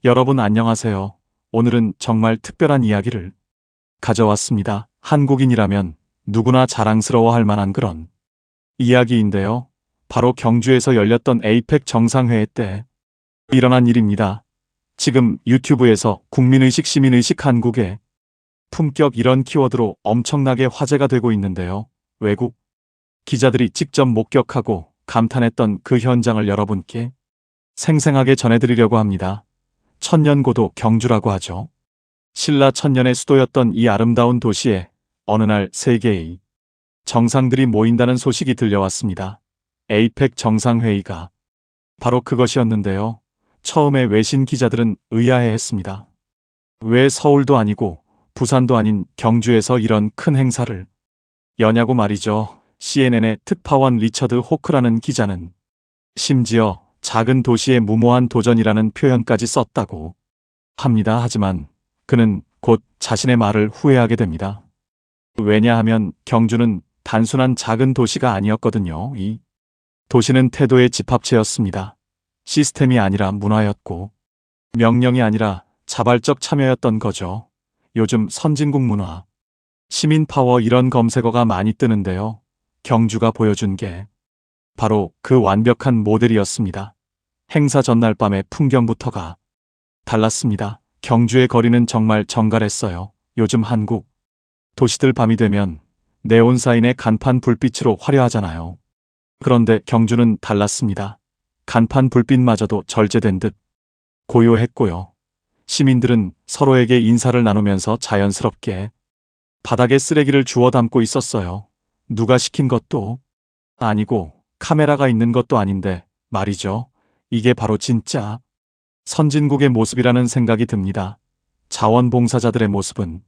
여러분 안녕하세요. 오늘은 정말 특별한 이야기를 가져왔습니다. 한국인이라면 누구나 자랑스러워할 만한 그런 이야기인데요. 바로 경주에서 열렸던 에이펙 정상회의 때 일어난 일입니다. 지금 유튜브에서 국민의식, 시민의식, 한국의 품격 이런 키워드로 엄청나게 화제가 되고 있는데요. 외국 기자들이 직접 목격하고 감탄했던 그 현장을 여러분께 생생하게 전해드리려고 합니다. 천년고도 경주라고 하죠. 신라 천년의 수도였던 이 아름다운 도시에 어느 날 세계의 정상들이 모인다는 소식이 들려왔습니다. 에이펙 정상회의가 바로 그것이었는데요. 처음에 외신 기자들은 의아해했습니다. 왜 서울도 아니고 부산도 아닌 경주에서 이런 큰 행사를 여냐고 말이죠. CNN의 특파원 리처드 호크라는 기자는 심지어 작은 도시의 무모한 도전이라는 표현까지 썼다고 합니다. 하지만 그는 곧 자신의 말을 후회하게 됩니다. 왜냐하면 경주는 단순한 작은 도시가 아니었거든요. 이 도시는 태도의 집합체였습니다. 시스템이 아니라 문화였고 명령이 아니라 자발적 참여였던 거죠. 요즘 선진국 문화, 시민 파워 이런 검색어가 많이 뜨는데요. 경주가 보여준 게 바로 그 완벽한 모델이었습니다. 행사 전날 밤의 풍경부터가 달랐습니다. 경주의 거리는 정말 정갈했어요. 요즘 한국 도시들 밤이 되면 네온사인의 간판 불빛으로 화려하잖아요. 그런데 경주는 달랐습니다. 간판 불빛마저도 절제된 듯 고요했고요. 시민들은 서로에게 인사를 나누면서 자연스럽게 바닥에 쓰레기를 주워 담고 있었어요. 누가 시킨 것도 아니고 카메라가 있는 것도 아닌데 말이죠. 이게 바로 진짜 선진국의 모습이라는 생각이 듭니다. 자원봉사자들의 모습은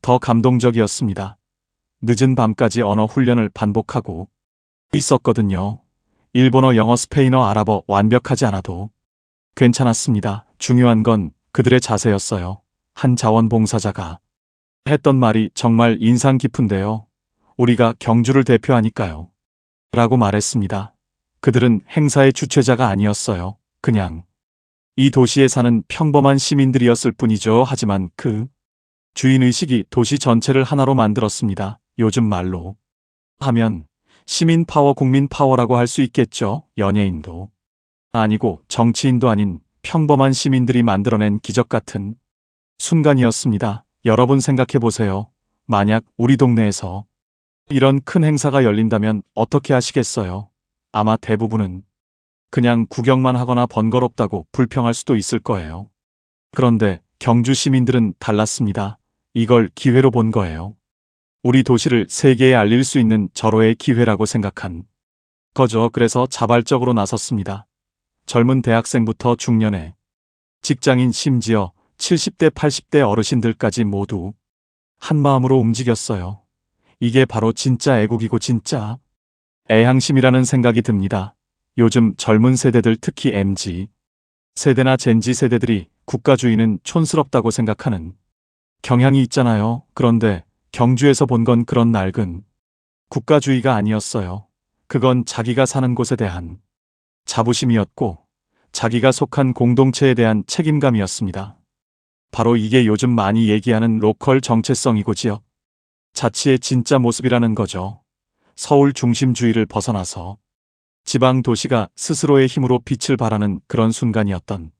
더 감동적이었습니다. 늦은 밤까지 언어 훈련을 반복하고 있었거든요. 일본어, 영어, 스페인어, 아랍어 완벽하지 않아도 괜찮았습니다. 중요한 건 그들의 자세였어요. 한 자원봉사자가 했던 말이 정말 인상 깊은데요. 우리가 경주를 대표하니까요. 라고 말했습니다. 그들은 행사의 주최자가 아니었어요. 그냥 이 도시에 사는 평범한 시민들이었을 뿐이죠. 하지만 그 주인의식이 도시 전체를 하나로 만들었습니다. 요즘 말로 하면 시민 파워, 국민 파워라고 할 수 있겠죠. 연예인도 아니고 정치인도 아닌 평범한 시민들이 만들어낸 기적 같은 순간이었습니다. 여러분 생각해 보세요. 만약 우리 동네에서 이런 큰 행사가 열린다면 어떻게 하시겠어요? 아마 대부분은 그냥 구경만 하거나 번거롭다고 불평할 수도 있을 거예요. 그런데 경주 시민들은 달랐습니다. 이걸 기회로 본 거예요. 우리 도시를 세계에 알릴 수 있는 절호의 기회라고 생각한 거죠. 그래서 자발적으로 나섰습니다. 젊은 대학생부터 중년의 직장인, 심지어 70대, 80대 어르신들까지 모두 한 마음으로 움직였어요. 이게 바로 진짜 애국이고 진짜 애향심이라는 생각이 듭니다. 요즘 젊은 세대들, 특히 MZ 세대나 젠지 세대들이 국가주의는 촌스럽다고 생각하는 경향이 있잖아요. 그런데 경주에서 본 건 그런 낡은 국가주의가 아니었어요. 그건 자기가 사는 곳에 대한 자부심이었고 자기가 속한 공동체에 대한 책임감이었습니다. 바로 이게 요즘 많이 얘기하는 로컬 정체성이고 지역 자치의 진짜 모습이라는 거죠. 서울 중심주의를 벗어나서 지방 도시가 스스로의 힘으로 빛을 발하는 그런 순간이었던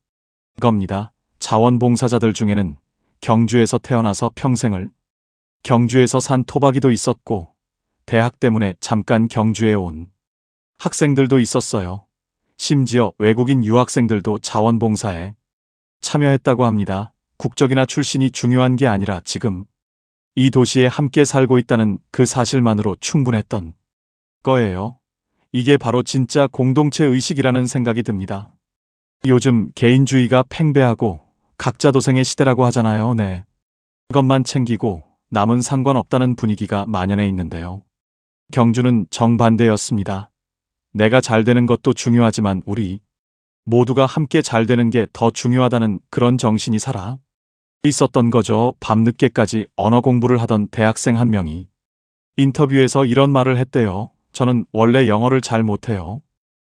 겁니다. 자원봉사자들 중에는 경주에서 태어나서 평생을 경주에서 산 토박이도 있었고 대학 때문에 잠깐 경주에 온 학생들도 있었어요. 심지어 외국인 유학생들도 자원봉사에 참여했다고 합니다. 국적이나 출신이 중요한 게 아니라 지금 이 도시에 함께 살고 있다는 그 사실만으로 충분했던 거예요. 이게 바로 진짜 공동체 의식이라는 생각이 듭니다. 요즘 개인주의가 팽배하고 각자 도생의 시대라고 하잖아요. 네. 그것만 챙기고 남은 상관없다는 분위기가 만연해 있는데요. 경주는 정반대였습니다. 내가 잘 되는 것도 중요하지만 우리 모두가 함께 잘 되는 게 더 중요하다는 그런 정신이 살아 있었던 거죠. 밤늦게까지 언어 공부를 하던 대학생 한 명이 인터뷰에서 이런 말을 했대요. 저는 원래 영어를 잘 못해요.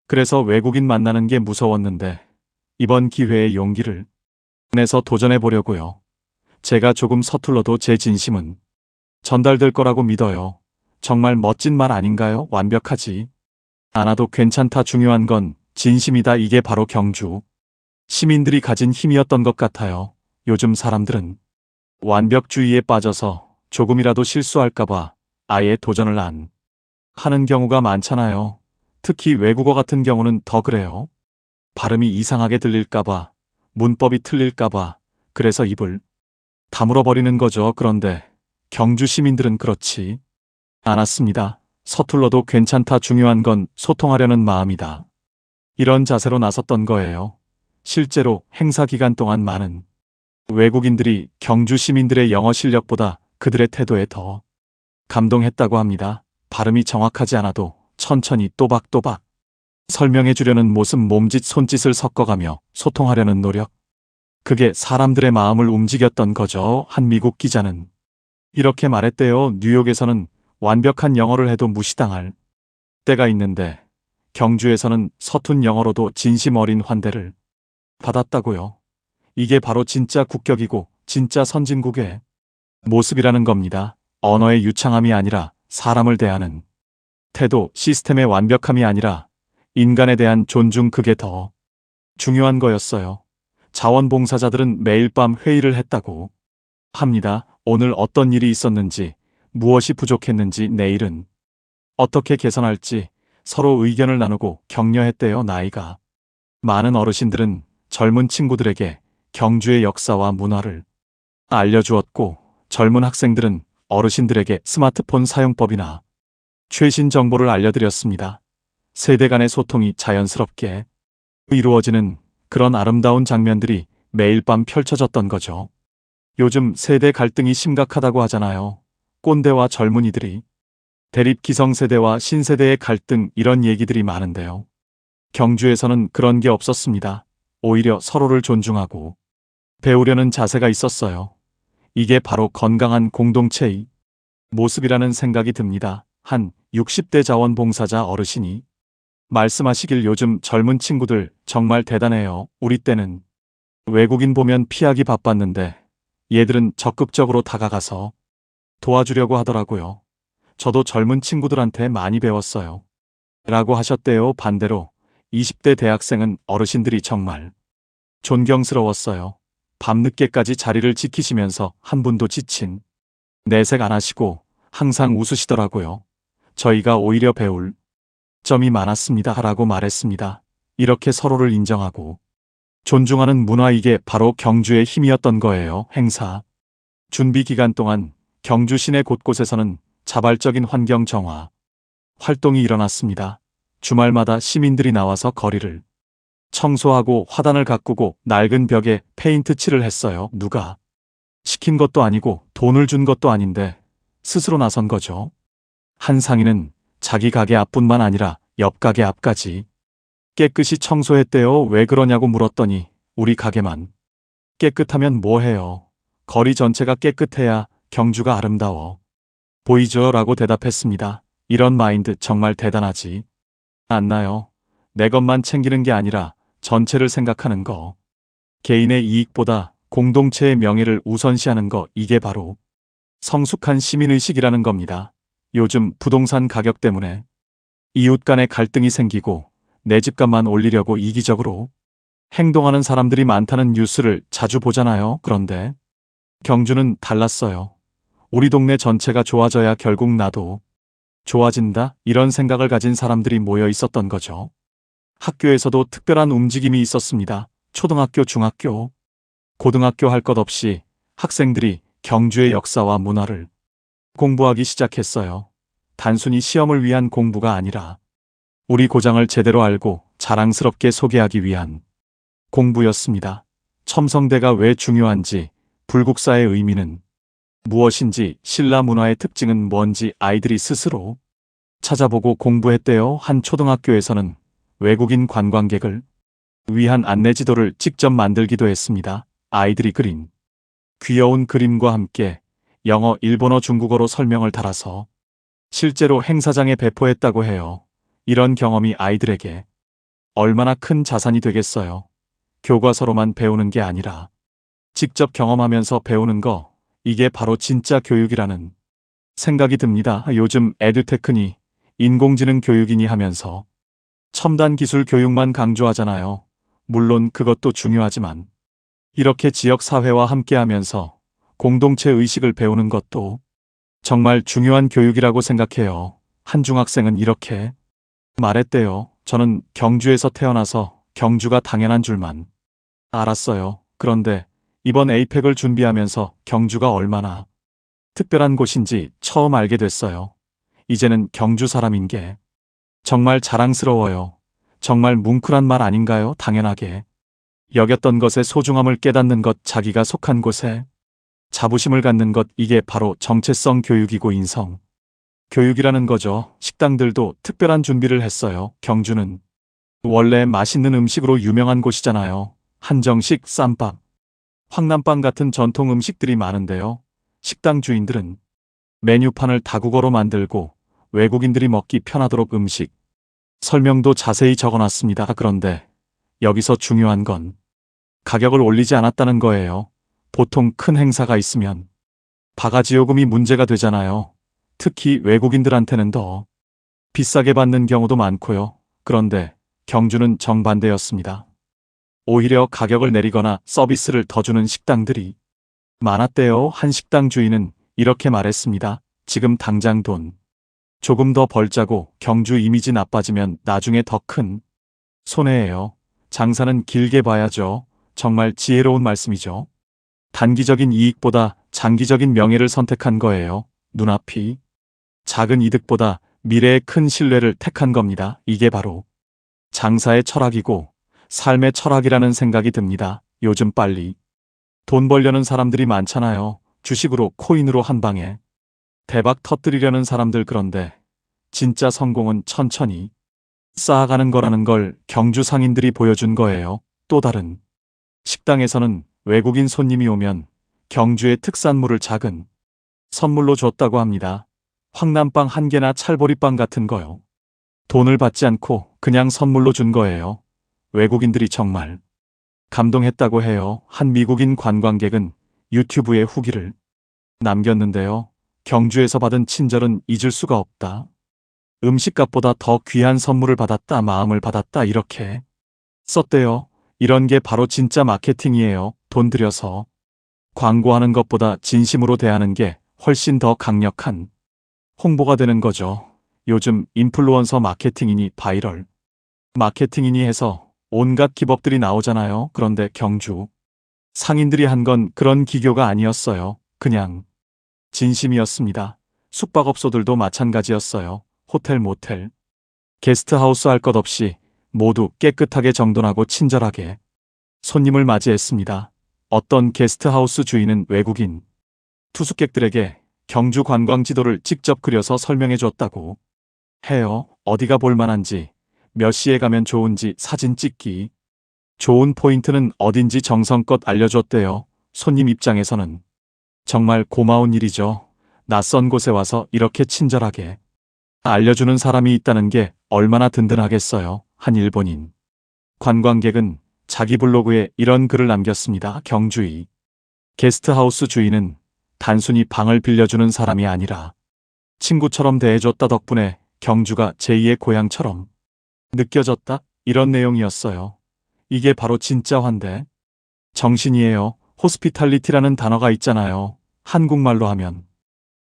그래서 외국인 만나는 게 무서웠는데 이번 기회에 용기를 내서 도전해 보려고요. 제가 조금 서툴러도 제 진심은 전달될 거라고 믿어요. 정말 멋진 말 아닌가요? 완벽하지 않아도 괜찮다. 중요한 건 진심이다. 이게 바로 경주 시민들이 가진 힘이었던 것 같아요. 요즘 사람들은 완벽주의에 빠져서 조금이라도 실수할까봐 아예 도전을 안 하는 경우가 많잖아요. 특히 외국어 같은 경우는 더 그래요. 발음이 이상하게 들릴까봐, 문법이 틀릴까봐, 그래서 입을 다물어 버리는 거죠. 그런데 경주 시민들은 그렇지 않았습니다. 서툴러도 괜찮다. 중요한 건 소통하려는 마음이다. 이런 자세로 나섰던 거예요. 실제로 행사 기간 동안 많은 외국인들이 경주 시민들의 영어 실력보다 그들의 태도에 더 감동했다고 합니다. 발음이 정확하지 않아도 천천히 또박또박 설명해 주려는 모습, 몸짓, 손짓을 섞어가며 소통하려는 노력. 그게 사람들의 마음을 움직였던 거죠. 한 미국 기자는 이렇게 말했대요. 뉴욕에서는 완벽한 영어를 해도 무시당할 때가 있는데 경주에서는 서툰 영어로도 진심 어린 환대를 받았다고요. 이게 바로 진짜 국격이고 진짜 선진국의 모습이라는 겁니다. 언어의 유창함이 아니라 사람을 대하는 태도, 시스템의 완벽함이 아니라 인간에 대한 존중, 그게 더 중요한 거였어요. 자원봉사자들은 매일 밤 회의를 했다고 합니다. 오늘 어떤 일이 있었는지, 무엇이 부족했는지, 내일은 어떻게 개선할지 서로 의견을 나누고 격려했대요. 나이가 많은 어르신들은 젊은 친구들에게 경주의 역사와 문화를 알려주었고, 젊은 학생들은 어르신들에게 스마트폰 사용법이나 최신 정보를 알려드렸습니다. 세대 간의 소통이 자연스럽게 이루어지는 그런 아름다운 장면들이 매일 밤 펼쳐졌던 거죠. 요즘 세대 갈등이 심각하다고 하잖아요. 꼰대와 젊은이들이, 대립 기성세대와 신세대의 갈등, 이런 얘기들이 많은데요. 경주에서는 그런 게 없었습니다. 오히려 서로를 존중하고 배우려는 자세가 있었어요. 이게 바로 건강한 공동체의 모습이라는 생각이 듭니다. 한 60대 자원봉사자 어르신이 말씀하시길, 요즘 젊은 친구들 정말 대단해요. 우리 때는 외국인 보면 피하기 바빴는데 얘들은 적극적으로 다가가서 도와주려고 하더라고요. 저도 젊은 친구들한테 많이 배웠어요. 라고 하셨대요. 반대로 20대 대학생은 어르신들이 정말 존경스러웠어요. 밤늦게까지 자리를 지키시면서 한 분도 지친 내색 안 하시고 항상 웃으시더라고요. 저희가 오히려 배울 점이 많았습니다. 라고 말했습니다. 이렇게 서로를 인정하고 존중하는 문화, 이게 바로 경주의 힘이었던 거예요. 행사 준비 기간 동안 경주 시내 곳곳에서는 자발적인 환경 정화 활동이 일어났습니다. 주말마다 시민들이 나와서 거리를 청소하고 화단을 가꾸고 낡은 벽에 페인트 칠을 했어요. 누가 시킨 것도 아니고 돈을 준 것도 아닌데 스스로 나선 거죠. 한 상인은 자기 가게 앞뿐만 아니라 옆 가게 앞까지 깨끗이 청소했대요. 왜 그러냐고 물었더니 우리 가게만 깨끗하면 뭐해요. 거리 전체가 깨끗해야 경주가 아름다워 보이죠? 라고 대답했습니다. 이런 마인드 정말 대단하지 않나요? 내 것만 챙기는 게 아니라 전체를 생각하는 거. 개인의 이익보다 공동체의 명예를 우선시하는 거, 이게 바로 성숙한 시민의식이라는 겁니다. 요즘 부동산 가격 때문에 이웃 간의 갈등이 생기고 내 집값만 올리려고 이기적으로 행동하는 사람들이 많다는 뉴스를 자주 보잖아요. 그런데 경주는 달랐어요. 우리 동네 전체가 좋아져야 결국 나도 좋아진다, 이런 생각을 가진 사람들이 모여 있었던 거죠. 학교에서도 특별한 움직임이 있었습니다. 초등학교, 중학교, 고등학교 할 것 없이 학생들이 경주의 역사와 문화를 공부하기 시작했어요. 단순히 시험을 위한 공부가 아니라 우리 고장을 제대로 알고 자랑스럽게 소개하기 위한 공부였습니다. 첨성대가 왜 중요한지, 불국사의 의미는 무엇인지, 신라 문화의 특징은 뭔지 아이들이 스스로 찾아보고 공부했대요. 한 초등학교에서는 외국인 관광객을 위한 안내지도를 직접 만들기도 했습니다. 아이들이 그린 귀여운 그림과 함께 영어, 일본어, 중국어로 설명을 달아서 실제로 행사장에 배포했다고 해요. 이런 경험이 아이들에게 얼마나 큰 자산이 되겠어요. 교과서로만 배우는 게 아니라 직접 경험하면서 배우는 거, 이게 바로 진짜 교육이라는 생각이 듭니다. 요즘 에듀테크니, 인공지능 교육이니 하면서 첨단 기술 교육만 강조하잖아요. 물론 그것도 중요하지만 이렇게 지역 사회와 함께하면서 공동체 의식을 배우는 것도 정말 중요한 교육이라고 생각해요. 한 중학생은 이렇게 말했대요. 저는 경주에서 태어나서 경주가 당연한 줄만 알았어요. 그런데 이번 에이펙을 준비하면서 경주가 얼마나 특별한 곳인지 처음 알게 됐어요. 이제는 경주 사람인 게 정말 자랑스러워요. 정말 뭉클한 말 아닌가요? 당연하게 여겼던 것의 소중함을 깨닫는 것, 자기가 속한 곳에 자부심을 갖는 것, 이게 바로 정체성 교육이고 인성 교육이라는 거죠. 식당들도 특별한 준비를 했어요. 경주는 원래 맛있는 음식으로 유명한 곳이잖아요. 한정식, 쌈밥, 황남빵 같은 전통 음식들이 많은데요. 식당 주인들은 메뉴판을 다국어로 만들고 외국인들이 먹기 편하도록 음식 설명도 자세히 적어놨습니다. 그런데 여기서 중요한 건 가격을 올리지 않았다는 거예요. 보통 큰 행사가 있으면 바가지 요금이 문제가 되잖아요. 특히 외국인들한테는 더 비싸게 받는 경우도 많고요. 그런데 경주는 정반대였습니다. 오히려 가격을 내리거나 서비스를 더 주는 식당들이 많았대요. 한 식당 주인은 이렇게 말했습니다. 지금 당장 돈 조금 더 벌자고. 경주 이미지 나빠지면 나중에 더 큰 손해예요. 장사는 길게 봐야죠. 정말 지혜로운 말씀이죠. 단기적인 이익보다 장기적인 명예를 선택한 거예요. 눈앞이 작은 이득보다 미래의 큰 신뢰를 택한 겁니다. 이게 바로 장사의 철학이고 삶의 철학이라는 생각이 듭니다. 요즘 빨리 돈 벌려는 사람들이 많잖아요. 주식으로, 코인으로 한 방에 대박 터뜨리려는 사람들. 그런데 진짜 성공은 천천히 쌓아가는 거라는 걸 경주 상인들이 보여준 거예요. 또 다른 식당에서는 외국인 손님이 오면 경주의 특산물을 작은 선물로 줬다고 합니다. 황남빵 한 개나 찰보리빵 같은 거요. 돈을 받지 않고 그냥 선물로 준 거예요. 외국인들이 정말 감동했다고 해요. 한 미국인 관광객은 유튜브에 후기를 남겼는데요. 경주에서 받은 친절은 잊을 수가 없다. 음식값보다 더 귀한 선물을 받았다. 마음을 받았다. 이렇게 썼대요. 이런 게 바로 진짜 마케팅이에요. 돈 들여서 광고하는 것보다 진심으로 대하는 게 훨씬 더 강력한 홍보가 되는 거죠. 요즘 인플루언서 마케팅이니 바이럴 마케팅이니 해서 온갖 기법들이 나오잖아요. 그런데 경주 상인들이 한 건 그런 기교가 아니었어요. 그냥 진심이었습니다. 숙박업소들도 마찬가지였어요. 호텔, 모텔, 게스트하우스 할 것 없이 모두 깨끗하게 정돈하고 친절하게 손님을 맞이했습니다. 어떤 게스트하우스 주인은 외국인 투숙객들에게 경주 관광 지도를 직접 그려서 설명해 줬다고 해요. 어디가 볼만한지, 몇 시에 가면 좋은지 사진 찍기, 좋은 포인트는 어딘지 정성껏 알려줬대요. 손님 입장에서는 정말 고마운 일이죠. 낯선 곳에 와서 이렇게 친절하게 알려주는 사람이 있다는 게 얼마나 든든하겠어요. 한 일본인 관광객은 자기 블로그에 이런 글을 남겼습니다. 경주의 게스트하우스 주인은 단순히 방을 빌려주는 사람이 아니라 친구처럼 대해줬다. 덕분에 경주가 제2의 고향처럼 느껴졌다. 이런 내용이었어요. 이게 바로 진짜 환대 정신이에요. 호스피탈리티라는 단어가 있잖아요. 한국말로 하면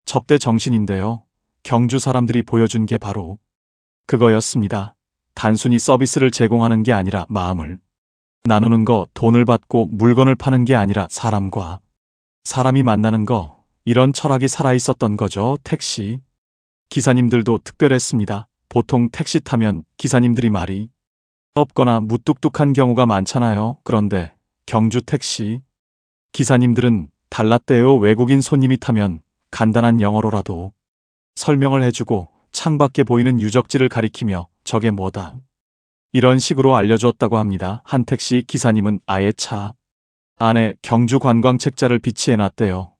접대 정신인데요. 경주 사람들이 보여준 게 바로 그거였습니다. 단순히 서비스를 제공하는 게 아니라 마음을 나누는 거, 돈을 받고 물건을 파는 게 아니라 사람과 사람이 만나는 거, 이런 철학이 살아있었던 거죠. 택시 기사님들도 특별했습니다. 보통 택시 타면 기사님들이 말이 없거나 무뚝뚝한 경우가 많잖아요. 그런데 경주 택시 기사님들은 달랐대요. 외국인 손님이 타면 간단한 영어로라도 설명을 해주고 창밖에 보이는 유적지를 가리키며 저게 뭐다 이런 식으로 알려주었다고 합니다. 한 택시 기사님은 아예 차 안에 경주 관광 책자를 비치해놨대요.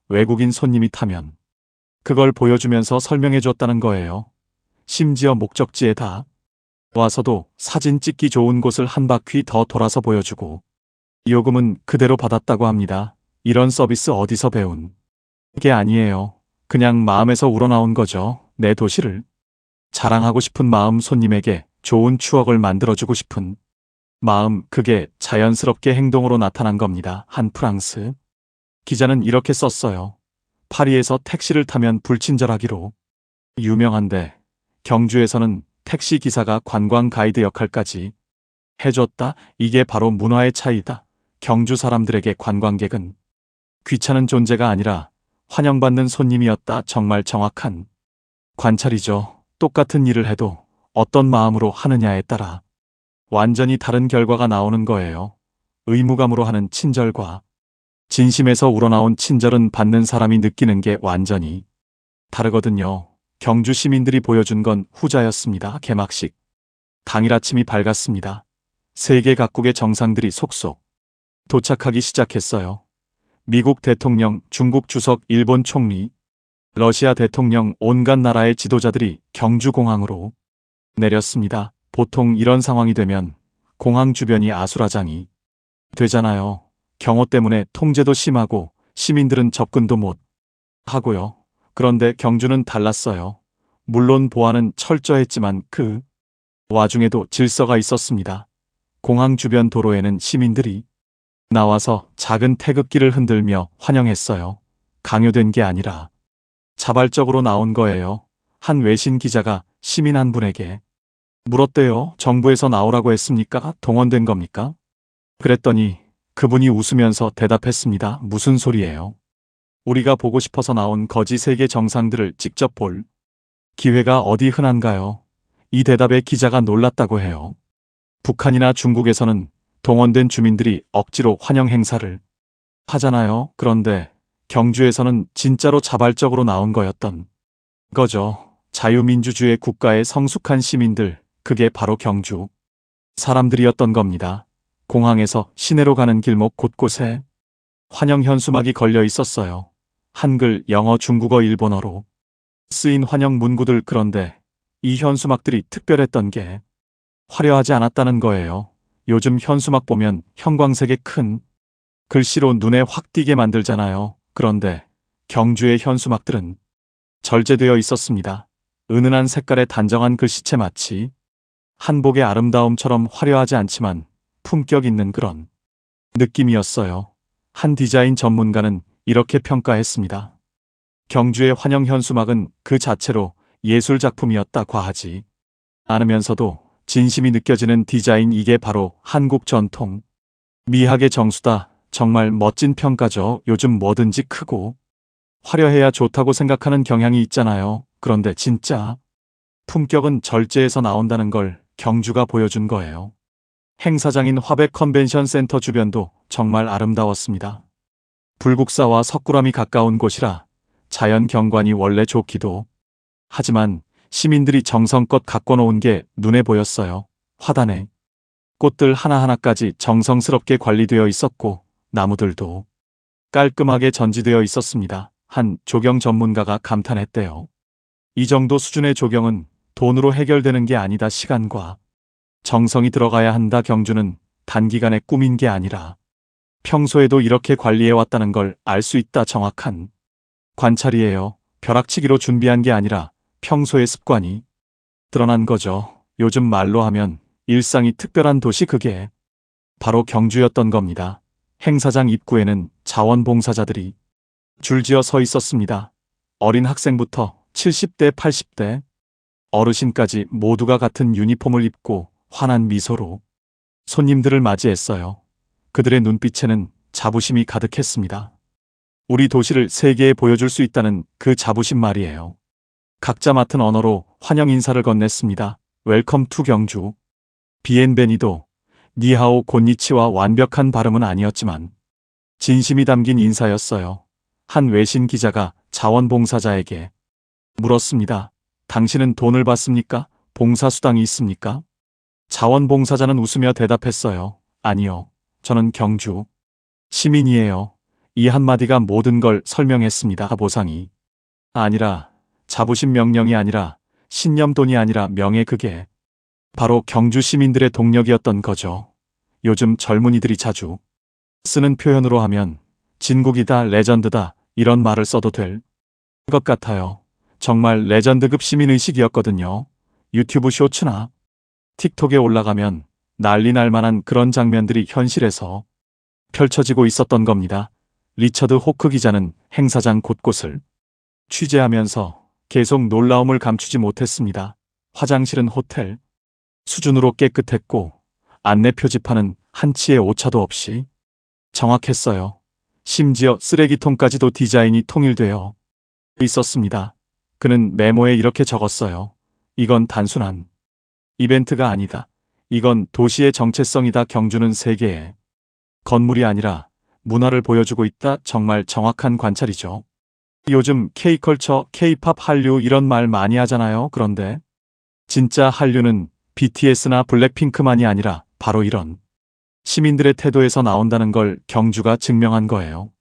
외국인 손님이 타면 그걸 보여주면서 설명해줬다는 거예요. 심지어 목적지에 다 와서도 사진 찍기 좋은 곳을 한 바퀴 더 돌아서 보여주고 요금은 그대로 받았다고 합니다. 이런 서비스 어디서 배운 게 아니에요. 그냥 마음에서 우러나온 거죠. 내 도시를 자랑하고 싶은 마음, 손님에게 좋은 추억을 만들어주고 싶은 마음, 그게 자연스럽게 행동으로 나타난 겁니다. 한 프랑스 기자는 이렇게 썼어요. 파리에서 택시를 타면 불친절하기로 유명한데 경주에서는 택시 기사가 관광 가이드 역할까지 해줬다. 이게 바로 문화의 차이다. 경주 사람들에게 관광객은 귀찮은 존재가 아니라 환영받는 손님이었다. 정말 정확한 관찰이죠. 똑같은 일을 해도 어떤 마음으로 하느냐에 따라 완전히 다른 결과가 나오는 거예요. 의무감으로 하는 친절과 진심에서 우러나온 친절은 받는 사람이 느끼는 게 완전히 다르거든요. 경주 시민들이 보여준 건 후자였습니다. 개막식 당일 아침이 밝았습니다. 세계 각국의 정상들이 속속 도착하기 시작했어요. 미국 대통령, 중국 주석, 일본 총리, 러시아 대통령, 온갖 나라의 지도자들이 경주공항으로 내렸습니다. 보통 이런 상황이 되면 공항 주변이 아수라장이 되잖아요. 경호 때문에 통제도 심하고 시민들은 접근도 못 하고요. 그런데 경주는 달랐어요. 물론 보안은 철저했지만 그 와중에도 질서가 있었습니다. 공항 주변 도로에는 시민들이 나와서 작은 태극기를 흔들며 환영했어요. 강요된 게 아니라 자발적으로 나온 거예요. 한 외신 기자가 시민 한 분에게 물었대요. 정부에서 나오라고 했습니까? 동원된 겁니까? 그랬더니 그분이 웃으면서 대답했습니다. 무슨 소리예요? 우리가 보고 싶어서 나온 거지 세계 정상들을 직접 볼 기회가 어디 흔한가요? 이 대답에 기자가 놀랐다고 해요. 북한이나 중국에서는 동원된 주민들이 억지로 환영 행사를 하잖아요. 그런데 경주에서는 진짜로 자발적으로 나온 거였던 거죠. 자유민주주의 국가의 성숙한 시민들, 그게 바로 경주 사람들이었던 겁니다. 공항에서 시내로 가는 길목 곳곳에 환영 현수막이 걸려 있었어요. 한글, 영어, 중국어, 일본어로 쓰인 환영 문구들. 그런데 이 현수막들이 특별했던 게 화려하지 않았다는 거예요. 요즘 현수막 보면 형광색의 큰 글씨로 눈에 확 띄게 만들잖아요. 그런데 경주의 현수막들은 절제되어 있었습니다. 은은한 색깔의 단정한 글씨체, 마치 한복의 아름다움처럼 화려하지 않지만 품격 있는 그런 느낌이었어요. 한 디자인 전문가는 이렇게 평가했습니다. 경주의 환영 현수막은 그 자체로 예술 작품이었다. 과하지 않으면서도 진심이 느껴지는 디자인, 이게 바로 한국 전통 미학의 정수다. 정말 멋진 평가죠. 요즘 뭐든지 크고 화려해야 좋다고 생각하는 경향이 있잖아요. 그런데 진짜 품격은 절제에서 나온다는 걸 경주가 보여준 거예요. 행사장인 화백 컨벤션 센터 주변도 정말 아름다웠습니다. 불국사와 석굴암이 가까운 곳이라 자연 경관이 원래 좋기도 하지만 시민들이 정성껏 가꿔놓은 게 눈에 보였어요. 화단에 꽃들 하나하나까지 정성스럽게 관리되어 있었고 나무들도 깔끔하게 전지되어 있었습니다. 한 조경 전문가가 감탄했대요. 이 정도 수준의 조경은 돈으로 해결되는 게 아니다. 시간과 정성이 들어가야 한다. 경주는 단기간에 꾸민 게 아니라 평소에도 이렇게 관리해왔다는 걸 알 수 있다. 정확한 관찰이에요. 벼락치기로 준비한 게 아니라 평소의 습관이 드러난 거죠. 요즘 말로 하면 일상이 특별한 도시, 그게 바로 경주였던 겁니다. 행사장 입구에는 자원봉사자들이 줄지어 서 있었습니다. 어린 학생부터 70대, 80대, 어르신까지 모두가 같은 유니폼을 입고 환한 미소로 손님들을 맞이했어요. 그들의 눈빛에는 자부심이 가득했습니다. 우리 도시를 세계에 보여줄 수 있다는 그 자부심 말이에요. 각자 맡은 언어로 환영 인사를 건넸습니다. 웰컴 투 경주. 비엔베니도, 니하오, 곤니치와 완벽한 발음은 아니었지만 진심이 담긴 인사였어요. 한 외신 기자가 자원봉사자에게 물었습니다. 당신은 돈을 받습니까? 봉사수당이 있습니까? 자원봉사자는 웃으며 대답했어요. 아니요. 저는 경주 시민이에요. 이 한마디가 모든 걸 설명했습니다. 보상이 아니라, 자부심, 명령이 아니라, 신념, 돈이 아니라 명예, 그게 바로 경주 시민들의 동력이었던 거죠. 요즘 젊은이들이 자주 쓰는 표현으로 하면 진국이다, 레전드다 이런 말을 써도 될 것 같아요. 정말 레전드급 시민의식이었거든요. 유튜브 쇼츠나 틱톡에 올라가면 난리 날 만한 그런 장면들이 현실에서 펼쳐지고 있었던 겁니다. 리처드 호크 기자는 행사장 곳곳을 취재하면서 계속 놀라움을 감추지 못했습니다. 화장실은 호텔 수준으로 깨끗했고 안내 표지판은 한치의 오차도 없이 정확했어요. 심지어 쓰레기통까지도 디자인이 통일되어 있었습니다. 그는 메모에 이렇게 적었어요. 이건 단순한 이벤트가 아니다. 이건 도시의 정체성이다. 경주는 세계의 건물이 아니라 문화를 보여주고 있다. 정말 정확한 관찰이죠. 요즘 K컬처, K팝, 한류 이런 말 많이 하잖아요. 그런데 진짜 한류는 BTS나 블랙핑크만이 아니라 바로 이런 시민들의 태도에서 나온다는 걸 경주가 증명한 거예요.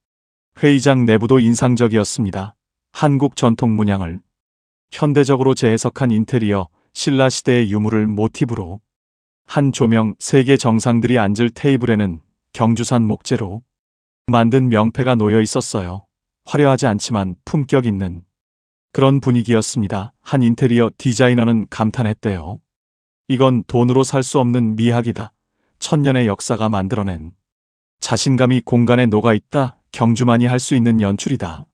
회의장 내부도 인상적이었습니다. 한국 전통 문양을 현대적으로 재해석한 인테리어, 신라시대의 유물을 모티브로 한 조명, 세계 정상들이 앉을 테이블에는 경주산 목재로 만든 명패가 놓여 있었어요. 화려하지 않지만 품격 있는 그런 분위기였습니다. 한 인테리어 디자이너는 감탄했대요. 이건 돈으로 살 수 없는 미학이다. 천년의 역사가 만들어낸 자신감이 공간에 녹아있다. 경주만이 할 수 있는 연출이다.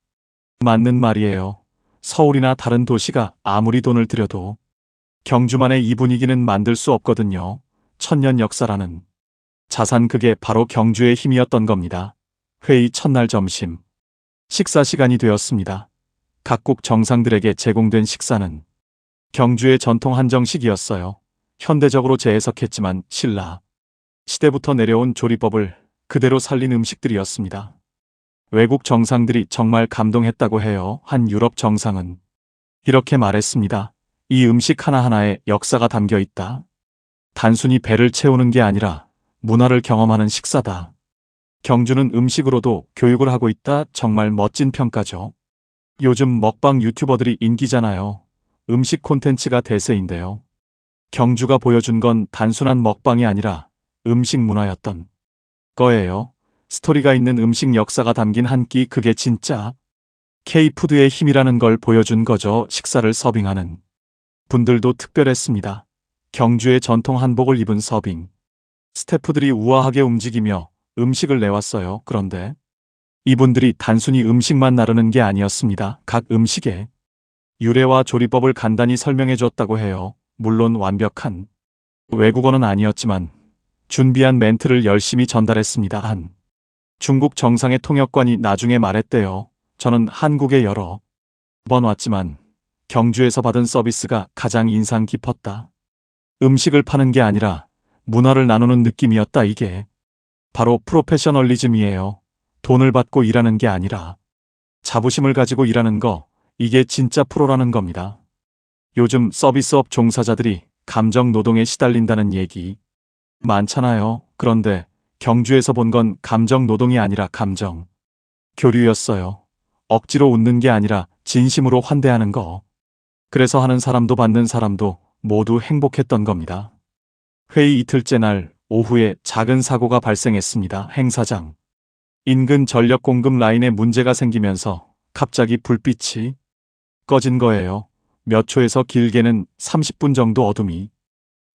맞는 말이에요. 서울이나 다른 도시가 아무리 돈을 들여도 경주만의 이 분위기는 만들 수 없거든요. 천년 역사라는 자산, 그게 바로 경주의 힘이었던 겁니다. 회의 첫날 점심 식사 시간이 되었습니다. 각국 정상들에게 제공된 식사는 경주의 전통 한정식이었어요. 현대적으로 재해석했지만 신라 시대부터 내려온 조리법을 그대로 살린 음식들이었습니다. 외국 정상들이 정말 감동했다고 해요. 한 유럽 정상은 이렇게 말했습니다. 이 음식 하나하나에 역사가 담겨 있다. 단순히 배를 채우는 게 아니라 문화를 경험하는 식사다. 경주는 음식으로도 교육을 하고 있다. 정말 멋진 평가죠. 요즘 먹방 유튜버들이 인기잖아요. 음식 콘텐츠가 대세인데요. 경주가 보여준 건 단순한 먹방이 아니라 음식 문화였던 거예요. 스토리가 있는 음식, 역사가 담긴 한 끼, 그게 진짜 K푸드의 힘이라는 걸 보여준 거죠. 식사를 서빙하는 분들도 특별했습니다. 경주의 전통 한복을 입은 서빙 스태프들이 우아하게 움직이며 음식을 내왔어요. 그런데 이분들이 단순히 음식만 나르는 게 아니었습니다. 각 음식의 유래와 조리법을 간단히 설명해 줬다고 해요. 물론 완벽한 외국어는 아니었지만 준비한 멘트를 열심히 전달했습니다. 한 중국 정상의 통역관이 나중에 말했대요. 저는 한국에 여러 번 왔지만 경주에서 받은 서비스가 가장 인상 깊었다. 음식을 파는 게 아니라 문화를 나누는 느낌이었다. 이게 바로 프로페셔널리즘이에요. 돈을 받고 일하는 게 아니라 자부심을 가지고 일하는 거, 이게 진짜 프로라는 겁니다. 요즘 서비스업 종사자들이 감정 노동에 시달린다는 얘기 많잖아요. 그런데 경주에서 본 건 감정 노동이 아니라 감정 교류였어요. 억지로 웃는 게 아니라 진심으로 환대하는 거. 그래서 하는 사람도 받는 사람도 모두 행복했던 겁니다. 회의 이틀째 날 오후에 작은 사고가 발생했습니다. 행사장 인근 전력 공급 라인에 문제가 생기면서 갑자기 불빛이 꺼진 거예요. 몇 초에서 길게는 30분 정도 어둠이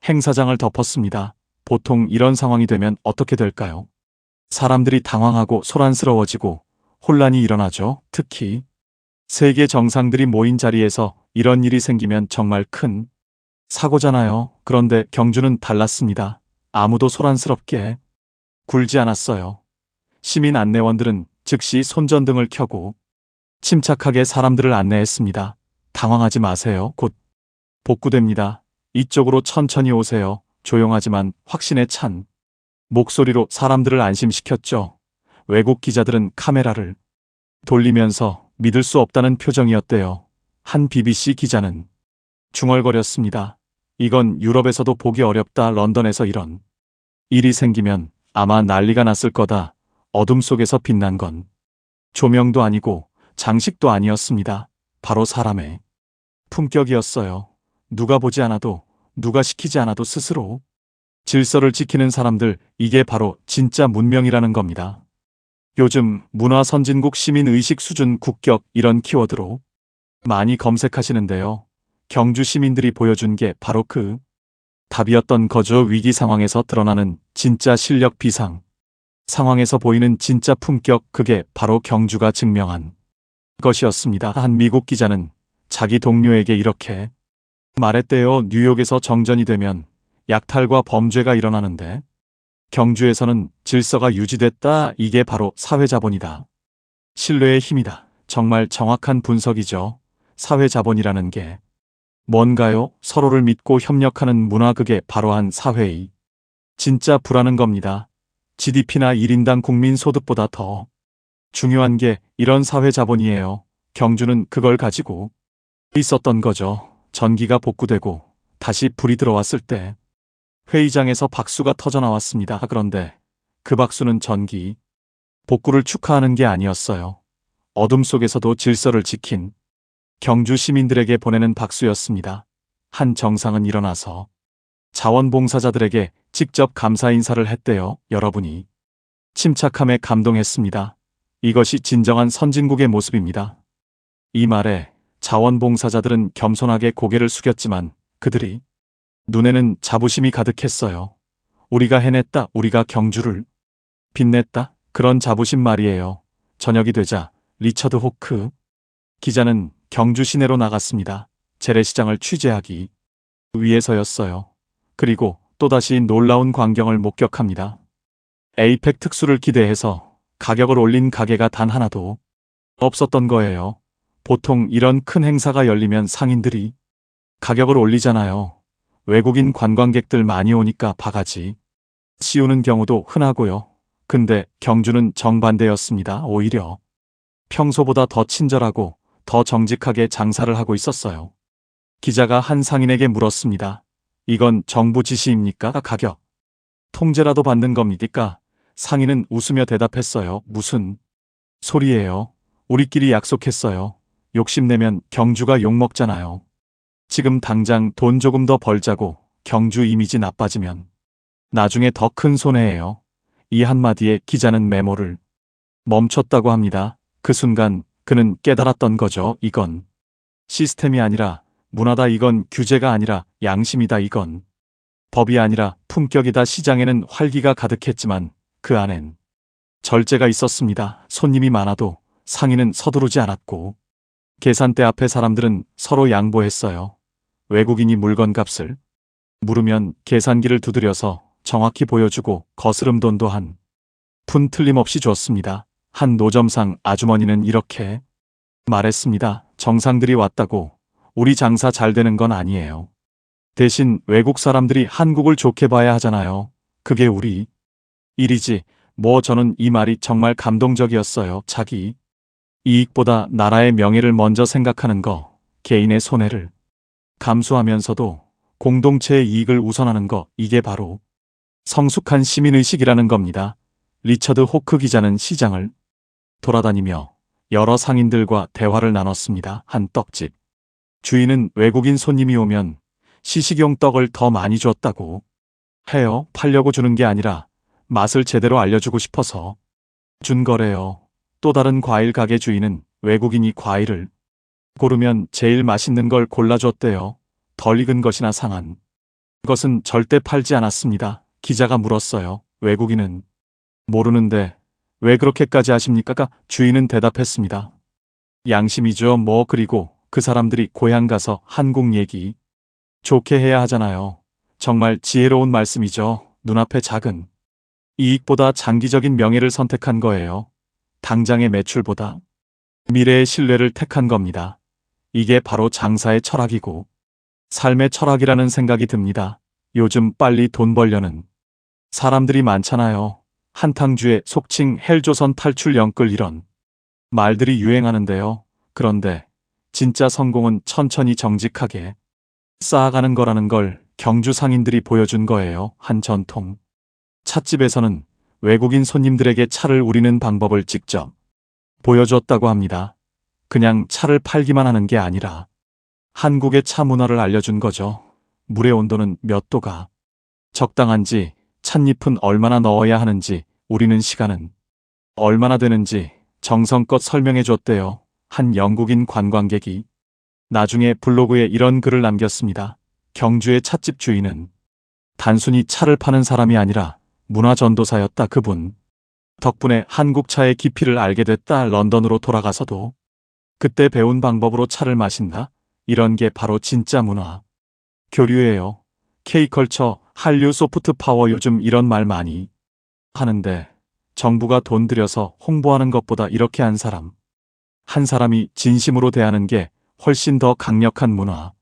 행사장을 덮었습니다. 보통 이런 상황이 되면 어떻게 될까요? 사람들이 당황하고 소란스러워지고 혼란이 일어나죠. 특히 세계 정상들이 모인 자리에서 이런 일이 생기면 정말 큰 사고잖아요. 그런데 경주는 달랐습니다. 아무도 소란스럽게 굴지 않았어요. 시민 안내원들은 즉시 손전등을 켜고 침착하게 사람들을 안내했습니다. 당황하지 마세요. 곧 복구됩니다. 이쪽으로 천천히 오세요. 조용하지만 확신에 찬 목소리로 사람들을 안심시켰죠. 외국 기자들은 카메라를 돌리면서 믿을 수 없다는 표정이었대요. 한 BBC 기자는 중얼거렸습니다. 이건 유럽에서도 보기 어렵다. 런던에서 이런 일이 생기면 아마 난리가 났을 거다. 어둠 속에서 빛난 건 조명도 아니고 장식도 아니었습니다. 바로 사람의 품격이었어요. 누가 보지 않아도, 누가 시키지 않아도 스스로 질서를 지키는 사람들, 이게 바로 진짜 문명이라는 겁니다. 요즘 문화 선진국 시민 의식 수준 국격 이런 키워드로 많이 검색하시는데요. 경주 시민들이 보여준 게 바로 그 답이었던 거죠. 위기 상황에서 드러나는 진짜 실력 비상. 상황에서 보이는 진짜 품격, 그게 바로 경주가 증명한 것이었습니다. 한 미국 기자는 자기 동료에게 이렇게 말했대요. 뉴욕에서 정전이 되면 약탈과 범죄가 일어나는데 경주에서는 질서가 유지됐다. 이게 바로 사회자본이다. 신뢰의 힘이다. 정말 정확한 분석이죠. 사회자본이라는 게 뭔가요? 서로를 믿고 협력하는 문화, 그게 바로 한 사회의 진짜 부라는 겁니다. GDP나 1인당 국민소득보다 더 중요한 게 이런 사회자본이에요. 경주는 그걸 가지고 있었던 거죠. 전기가 복구되고 다시 불이 들어왔을 때 회의장에서 박수가 터져나왔습니다. 그런데 그 박수는 전기 복구를 축하하는 게 아니었어요. 어둠 속에서도 질서를 지킨 경주 시민들에게 보내는 박수였습니다. 한 정상은 일어나서 자원봉사자들에게 직접 감사 인사를 했대요. 여러분이 침착함에 감동했습니다. 이것이 진정한 선진국의 모습입니다. 이 말에 자원봉사자들은 겸손하게 고개를 숙였지만 그들이 눈에는 자부심이 가득했어요. 우리가 해냈다. 우리가 경주를 빛냈다. 그런 자부심 말이에요. 저녁이 되자 리처드 호크 기자는 경주 시내로 나갔습니다. 재래시장을 취재하기 위해서였어요. 그리고 또다시 놀라운 광경을 목격합니다. 에이펙 특수를 기대해서 가격을 올린 가게가 단 하나도 없었던 거예요. 보통 이런 큰 행사가 열리면 상인들이 가격을 올리잖아요. 외국인 관광객들 많이 오니까 바가지 씌우는 경우도 흔하고요. 근데 경주는 정반대였습니다. 오히려 평소보다 더 친절하고 더 정직하게 장사를 하고 있었어요. 기자가 한 상인에게 물었습니다. 이건 정부 지시입니까? 가격 통제라도 받는 겁니까? 상인은 웃으며 대답했어요. 무슨 소리예요? 우리끼리 약속했어요. 욕심내면 경주가 욕먹잖아요. 지금 당장 돈 조금 더 벌자고. 경주 이미지 나빠지면 나중에 더 큰 손해예요. 이 한마디에 기자는 메모를 멈췄다고 합니다. 그 순간 그는 깨달았던 거죠. 이건 시스템이 아니라 문화다. 이건 규제가 아니라 양심이다. 이건 법이 아니라 품격이다. 시장에는 활기가 가득했지만 그 안엔 절제가 있었습니다. 손님이 많아도 상인은 서두르지 않았고 계산대 앞에 사람들은 서로 양보했어요. 외국인이 물건값을 물으면 계산기를 두드려서 정확히 보여주고 거스름 돈도 한 푼 틀림없이 줬습니다. 한 노점상 아주머니는 이렇게 말했습니다. 정상들이 왔다고 우리 장사 잘 되는 건 아니에요. 대신 외국 사람들이 한국을 좋게 봐야 하잖아요. 그게 우리 일이지. 저는 이 말이 정말 감동적이었어요. 자기 이익보다 나라의 명예를 먼저 생각하는 거, 개인의 손해를 감수하면서도 공동체의 이익을 우선하는 거, 이게 바로 성숙한 시민의식이라는 겁니다. 리처드 호크 기자는 시장을 돌아다니며 여러 상인들과 대화를 나눴습니다. 한 떡집 주인은 외국인 손님이 오면 시식용 떡을 더 많이 줬다고 해요. 팔려고 주는 게 아니라 맛을 제대로 알려주고 싶어서 준 거래요. 또 다른 과일 가게 주인은 외국인이 과일을 고르면 제일 맛있는 걸 골라줬대요. 덜 익은 것이나 상한 것은 절대 팔지 않았습니다. 기자가 물었어요. 외국인은 모르는데 왜 그렇게까지 하십니까? 주인은 대답했습니다. 양심이죠. 그리고 그 사람들이 고향 가서 한국 얘기 좋게 해야 하잖아요. 정말 지혜로운 말씀이죠. 눈앞의 작은 이익보다 장기적인 명예를 선택한 거예요. 당장의 매출보다 미래의 신뢰를 택한 겁니다. 이게 바로 장사의 철학이고 삶의 철학이라는 생각이 듭니다. 요즘 빨리 돈 벌려는 사람들이 많잖아요. 한탕주의 속칭 헬조선 탈출 영끌 이런 말들이 유행하는데요. 그런데 진짜 성공은 천천히 정직하게 쌓아가는 거라는 걸 경주 상인들이 보여준 거예요. 한 전통 찻집에서는 외국인 손님들에게 차를 우리는 방법을 직접 보여줬다고 합니다. 그냥 차를 팔기만 하는 게 아니라 한국의 차 문화를 알려준 거죠. 물의 온도는 몇 도가 적당한지, 찻잎은 얼마나 넣어야 하는지, 우리는 시간은 얼마나 되는지 정성껏 설명해 줬대요. 한 영국인 관광객이 나중에 블로그에 이런 글을 남겼습니다. 경주의 찻집 주인은 단순히 차를 파는 사람이 아니라 문화전도사였다. 그분 덕분에 한국 차의 깊이를 알게 됐다. 런던으로 돌아가서도 그때 배운 방법으로 차를 마신다. 이런 게 바로 진짜 문화 교류예요. K컬처, 한류 소프트 파워 요즘 이런 말 많이 하는데 정부가 돈 들여서 홍보하는 것보다 이렇게 한 사람이 진심으로 대하는 게 훨씬 더 강력한 문화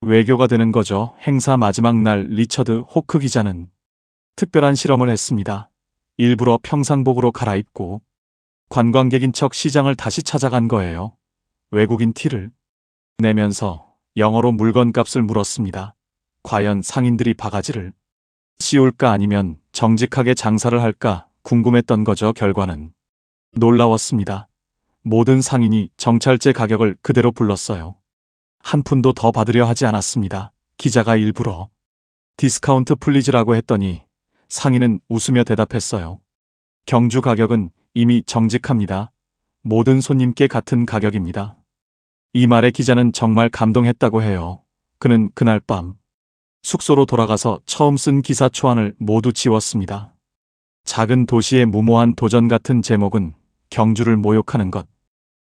외교가 되는 거죠. 행사 마지막 날 리처드 호크 기자는 특별한 실험을 했습니다. 일부러 평상복으로 갈아입고 관광객인 척 시장을 다시 찾아간 거예요. 외국인 티를 내면서 영어로 물건값을 물었습니다. 과연 상인들이 바가지를 씌울까 아니면 정직하게 장사를 할까 궁금했던 거죠. 결과는 놀라웠습니다. 모든 상인이 정찰제 가격을 그대로 불렀어요. 한 푼도 더 받으려 하지 않았습니다. 기자가 일부러 디스카운트 플리즈라고 했더니 상인은 웃으며 대답했어요. 경주 가격은 이미 정직합니다. 모든 손님께 같은 가격입니다. 이 말에 기자는 정말 감동했다고 해요. 그는 그날 밤 숙소로 돌아가서 처음 쓴 기사 초안을 모두 지웠습니다. 작은 도시의 무모한 도전 같은 제목은 경주를 모욕하는 것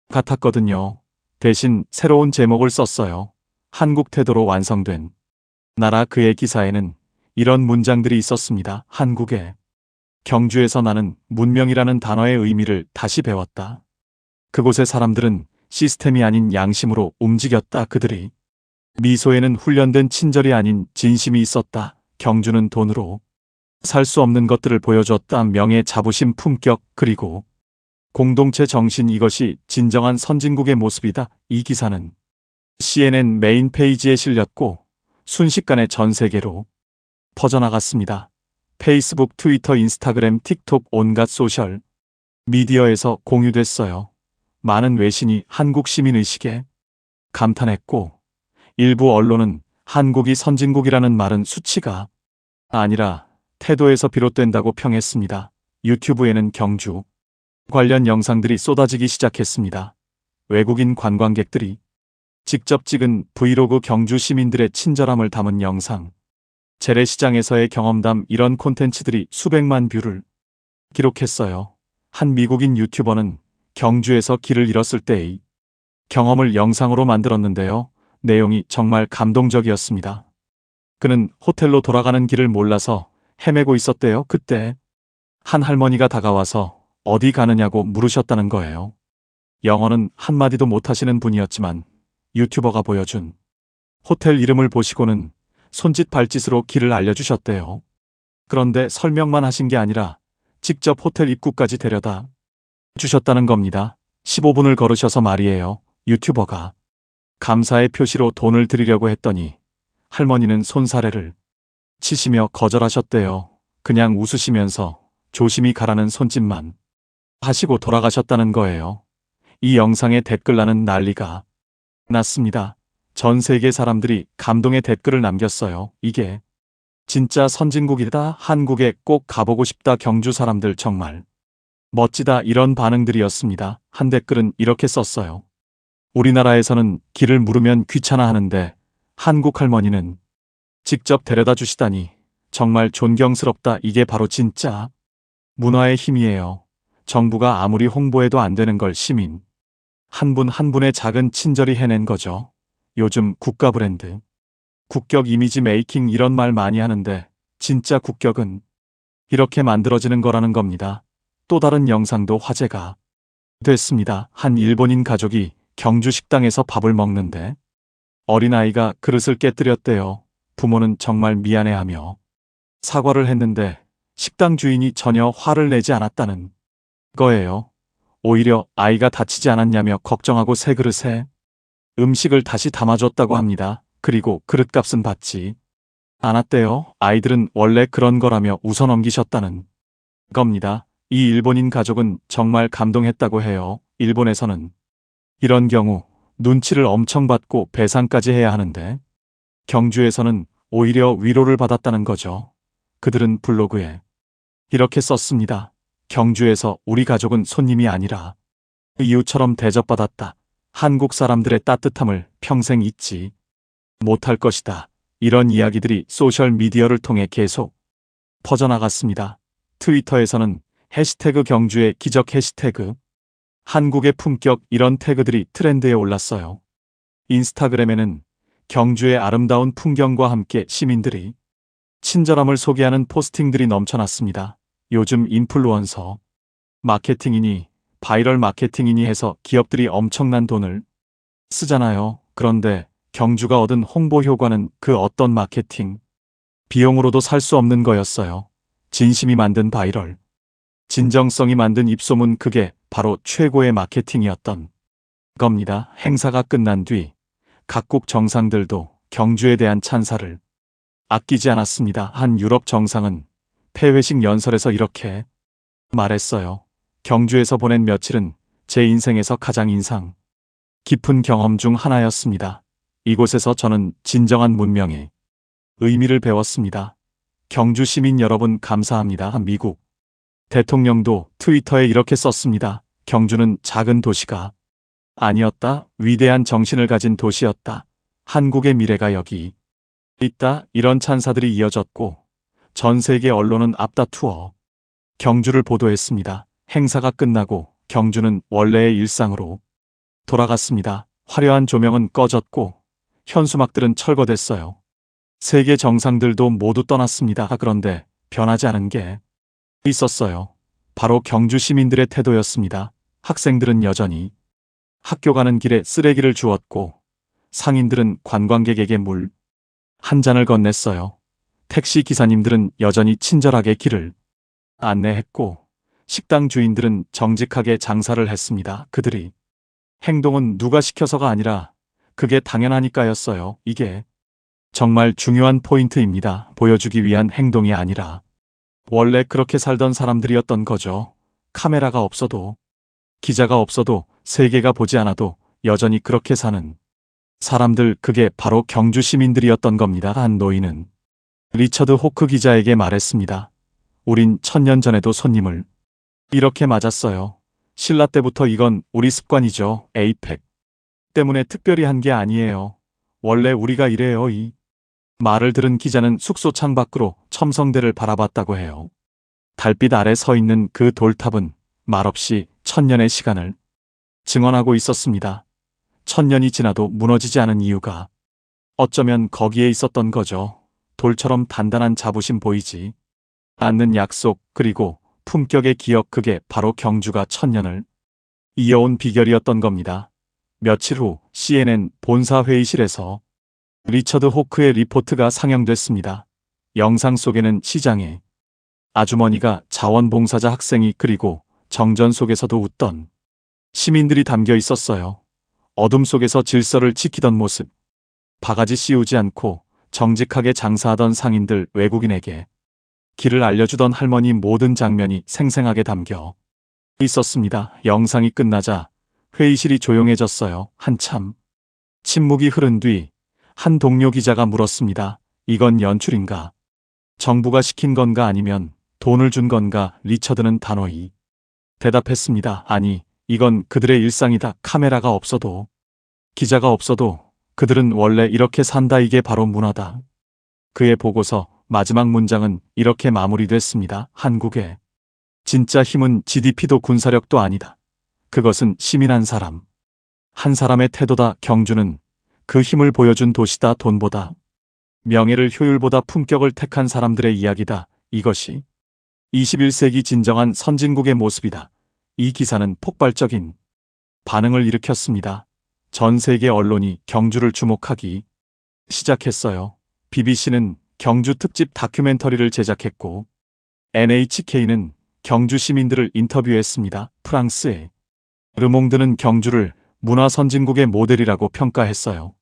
같았거든요. 대신 새로운 제목을 썼어요. 한국 태도로 완성된 나라. 그의 기사에는 이런 문장들이 있었습니다. 한국에 경주에서 나는 문명이라는 단어의 의미를 다시 배웠다. 그곳의 사람들은 시스템이 아닌 양심으로 움직였다. 그들이 미소에는 훈련된 친절이 아닌 진심이 있었다. 경주는 돈으로 살 수 없는 것들을 보여줬다. 명예, 자부심, 품격, 그리고 공동체 정신, 이것이 진정한 선진국의 모습이다. 이 기사는 CNN 메인 페이지에 실렸고 순식간에 전 세계로 퍼져나갔습니다. 페이스북, 트위터, 인스타그램, 틱톡 온갖 소셜 미디어에서 공유됐어요. 많은 외신이 한국 시민의식에 감탄했고 일부 언론은 한국이 선진국이라는 말은 수치가 아니라 태도에서 비롯된다고 평했습니다. 유튜브에는 경주 관련 영상들이 쏟아지기 시작했습니다. 외국인 관광객들이 직접 찍은 브이로그, 경주 시민들의 친절함을 담은 영상, 재래시장에서의 경험담, 이런 콘텐츠들이 수백만 뷰를 기록했어요. 한 미국인 유튜버는 경주에서 길을 잃었을 때의 경험을 영상으로 만들었는데요. 내용이 정말 감동적이었습니다. 그는 호텔로 돌아가는 길을 몰라서 헤매고 있었대요. 그때 한 할머니가 다가와서 어디 가느냐고 물으셨다는 거예요. 영어는 한마디도 못하시는 분이었지만 유튜버가 보여준 호텔 이름을 보시고는 손짓 발짓으로 길을 알려주셨대요. 그런데 설명만 하신 게 아니라 직접 호텔 입구까지 데려다 주셨다는 겁니다. 15분을 걸으셔서 말이에요. 유튜버가 감사의 표시로 돈을 드리려고 했더니 할머니는 손사래를 치시며 거절하셨대요. 그냥 웃으시면서 조심히 가라는 손짓만 하시고 돌아가셨다는 거예요. 이 영상에 댓글란은 난리가 났습니다. 전 세계 사람들이 감동의 댓글을 남겼어요. 이게 진짜 선진국이다. 한국에 꼭 가보고 싶다. 경주 사람들 정말 멋지다. 이런 반응들이었습니다. 한 댓글은 이렇게 썼어요. 우리나라에서는 길을 물으면 귀찮아하는데 한국 할머니는 직접 데려다 주시다니 정말 존경스럽다. 이게 바로 진짜 문화의 힘이에요. 정부가 아무리 홍보해도 안 되는 걸 시민 한 분 한 분의 작은 친절이 해낸 거죠. 요즘 국가 브랜드, 국격 이미지 메이킹 이런 말 많이 하는데 진짜 국격은 이렇게 만들어지는 거라는 겁니다. 또 다른 영상도 화제가 됐습니다. 한 일본인 가족이 경주 식당에서 밥을 먹는데 어린아이가 그릇을 깨뜨렸대요. 부모는 정말 미안해하며 사과를 했는데 식당 주인이 전혀 화를 내지 않았다는 거예요. 오히려 아이가 다치지 않았냐며 걱정하고 새 그릇에 음식을 다시 담아줬다고 합니다. 그리고 그릇값은 받지 않았대요. 아이들은 원래 그런 거라며 웃어 넘기셨다는 겁니다. 이 일본인 가족은 정말 감동했다고 해요. 일본에서는 이런 경우 눈치를 엄청 받고 배상까지 해야 하는데 경주에서는 오히려 위로를 받았다는 거죠. 그들은 블로그에 이렇게 썼습니다. 경주에서 우리 가족은 손님이 아니라 이웃처럼 대접받았다. 한국 사람들의 따뜻함을 평생 잊지 못할 것이다. 이런 이야기들이 소셜미디어를 통해 계속 퍼져나갔습니다. 트위터에서는 해시태그 경주의 기적 해시태그 한국의 품격 이런 태그들이 트렌드에 올랐어요. 인스타그램에는 경주의 아름다운 풍경과 함께 시민들이 친절함을 소개하는 포스팅들이 넘쳐났습니다. 요즘 인플루언서 마케팅이니 바이럴 마케팅이니 해서 기업들이 엄청난 돈을 쓰잖아요. 그런데 경주가 얻은 홍보 효과는 그 어떤 마케팅 비용으로도 살 수 없는 거였어요. 진심이 만든 바이럴, 진정성이 만든 입소문, 그게 바로 최고의 마케팅이었던 겁니다. 행사가 끝난 뒤 각국 정상들도 경주에 대한 찬사를 아끼지 않았습니다. 한 유럽 정상은 폐회식 연설에서 이렇게 말했어요. 경주에서 보낸 며칠은 제 인생에서 가장 인상 깊은 경험 중 하나였습니다. 이곳에서 저는 진정한 문명의 의미를 배웠습니다. 경주 시민 여러분 감사합니다. 미국 대통령도 트위터에 이렇게 썼습니다. 경주는 작은 도시가 아니었다. 위대한 정신을 가진 도시였다. 한국의 미래가 여기 있다. 이런 찬사들이 이어졌고 전 세계 언론은 앞다투어 경주를 보도했습니다. 행사가 끝나고 경주는 원래의 일상으로 돌아갔습니다. 화려한 조명은 꺼졌고 현수막들은 철거됐어요. 세계 정상들도 모두 떠났습니다. 그런데 변하지 않은 게 있었어요. 바로 경주 시민들의 태도였습니다. 학생들은 여전히 학교 가는 길에 쓰레기를 주웠고 상인들은 관광객에게 물 한 잔을 건넸어요. 택시 기사님들은 여전히 친절하게 길을 안내했고 식당 주인들은 정직하게 장사를 했습니다. 그들이 행동은 누가 시켜서가 아니라 그게 당연하니까였어요. 이게 정말 중요한 포인트입니다. 보여주기 위한 행동이 아니라 원래 그렇게 살던 사람들이었던 거죠. 카메라가 없어도 기자가 없어도 세계가 보지 않아도 여전히 그렇게 사는 사람들, 그게 바로 경주 시민들이었던 겁니다. 한 노인은 리처드 호크 기자에게 말했습니다. 우린 1000년 전에도 손님을 이렇게 맞았어요. 신라 때부터 이건 우리 습관이죠. 에이펙 때문에 특별히 한 게 아니에요. 원래 우리가 이래요. 이 말을 들은 기자는 숙소 창 밖으로 첨성대를 바라봤다고 해요. 달빛 아래 서 있는 그 돌탑은 말없이 1000년의 시간을 증언하고 있었습니다. 1000년이 지나도 무너지지 않은 이유가 어쩌면 거기에 있었던 거죠. 돌처럼 단단한 자부심, 보이지 않는 약속, 그리고 품격의 기억, 그게 바로 경주가 1000년을 이어온 비결이었던 겁니다. 며칠 후 CNN 본사 회의실에서 리처드 호크의 리포트가 상영됐습니다. 영상 속에는 시장의 아주머니가 자원봉사자 학생이 그리고 정전 속에서도 웃던 시민들이 담겨 있었어요. 어둠 속에서 질서를 지키던 모습, 바가지 씌우지 않고 정직하게 장사하던 상인들, 외국인에게 길을 알려주던 할머니, 모든 장면이 생생하게 담겨 있었습니다. 영상이 끝나자 회의실이 조용해졌어요. 한참 침묵이 흐른 뒤 한 동료 기자가 물었습니다. 이건 연출인가? 정부가 시킨 건가? 아니면 돈을 준 건가? 리처드는 단호히 대답했습니다. 아니, 이건 그들의 일상이다. 카메라가 없어도 기자가 없어도 그들은 원래 이렇게 산다. 이게 바로 문화다. 그의 보고서 마지막 문장은 이렇게 마무리됐습니다. 한국의 진짜 힘은 GDP도 군사력도 아니다. 그것은 시민 한 사람, 한 사람의 태도다. 경주는 그 힘을 보여준 도시다. 돈보다 명예를, 효율보다 품격을 택한 사람들의 이야기다. 이것이 21세기 진정한 선진국의 모습이다. 이 기사는 폭발적인 반응을 일으켰습니다. 전 세계 언론이 경주를 주목하기 시작했어요. BBC는 경주 특집 다큐멘터리를 제작했고 NHK는 경주 시민들을 인터뷰했습니다. 프랑스의 르몽드는 경주를 문화 선진국의 모델이라고 평가했어요.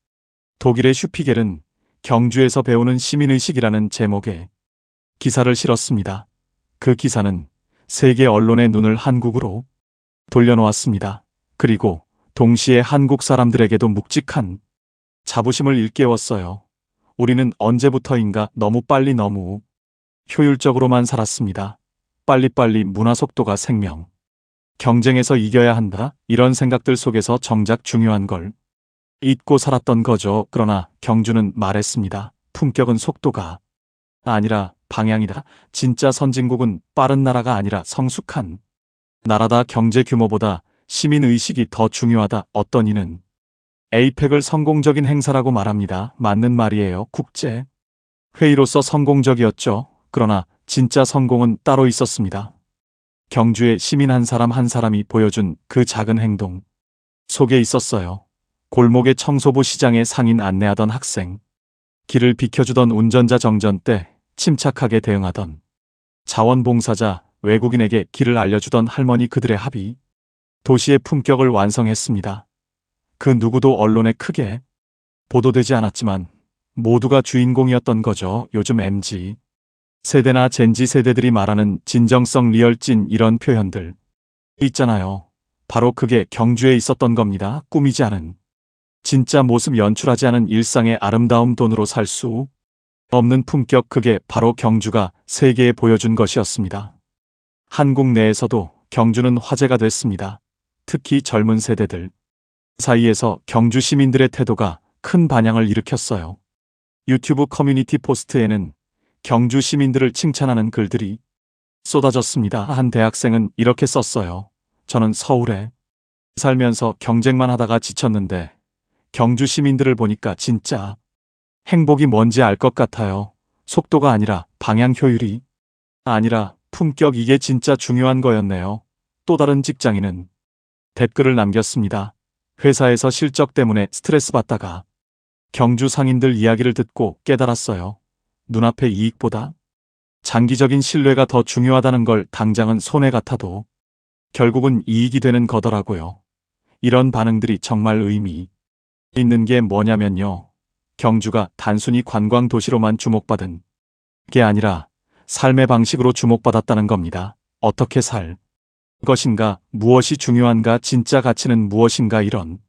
독일의 슈피겔은 경주에서 배우는 시민의식이라는 제목의 기사를 실었습니다. 그 기사는 세계 언론의 눈을 한국으로 돌려놓았습니다. 그리고 동시에 한국 사람들에게도 묵직한 자부심을 일깨웠어요. 우리는 언제부터인가 너무 빨리, 너무 효율적으로만 살았습니다. 빨리빨리 문화 속도가 생명. 경쟁에서 이겨야 한다. 이런 생각들 속에서 정작 중요한 걸 잊고 살았던 거죠. 그러나 경주는 말했습니다. 품격은 속도가 아니라 방향이다. 진짜 선진국은 빠른 나라가 아니라 성숙한 나라다. 경제 규모보다 시민 의식이 더 중요하다. 어떤 이는 에이펙을 성공적인 행사라고 말합니다. 맞는 말이에요. 국제 회의로서 성공적이었죠. 그러나 진짜 성공은 따로 있었습니다. 경주의 시민 한 사람 한 사람이 보여준 그 작은 행동 속에 있었어요. 골목의 청소부, 시장에 상인 안내하던 학생, 길을 비켜주던 운전자, 정전 때 침착하게 대응하던 자원봉사자, 외국인에게 길을 알려주던 할머니, 그들의 합의 도시의 품격을 완성했습니다. 그 누구도 언론에 크게 보도되지 않았지만 모두가 주인공이었던 거죠. 요즘 MZ 세대나 젠지 세대들이 말하는 진정성, 리얼찐, 이런 표현들 있잖아요. 바로 그게 경주에 있었던 겁니다. 꾸미지 않은 진짜 모습, 연출하지 않은 일상의 아름다움, 돈으로 살 수 없는 품격, 그게 바로 경주가 세계에 보여준 것이었습니다. 한국 내에서도 경주는 화제가 됐습니다. 특히 젊은 세대들 사이에서 경주 시민들의 태도가 큰 반향을 일으켰어요. 유튜브 커뮤니티 포스트에는 경주 시민들을 칭찬하는 글들이 쏟아졌습니다. 한 대학생은 이렇게 썼어요. 저는 서울에 살면서 경쟁만 하다가 지쳤는데 경주 시민들을 보니까 진짜 행복이 뭔지 알 것 같아요. 속도가 아니라 방향, 효율이 아니라 품격, 이게 진짜 중요한 거였네요. 또 다른 직장인은 댓글을 남겼습니다. 회사에서 실적 때문에 스트레스 받다가 경주 상인들 이야기를 듣고 깨달았어요. 눈앞의 이익보다 장기적인 신뢰가 더 중요하다는 걸. 당장은 손해 같아도 결국은 이익이 되는 거더라고요. 이런 반응들이 정말 의미 있는 게 뭐냐면요. 경주가 단순히 관광 도시로만 주목받은 게 아니라 삶의 방식으로 주목받았다는 겁니다. 어떻게 살 것인가, 무엇이 중요한가, 진짜 가치는 무엇인가, 이런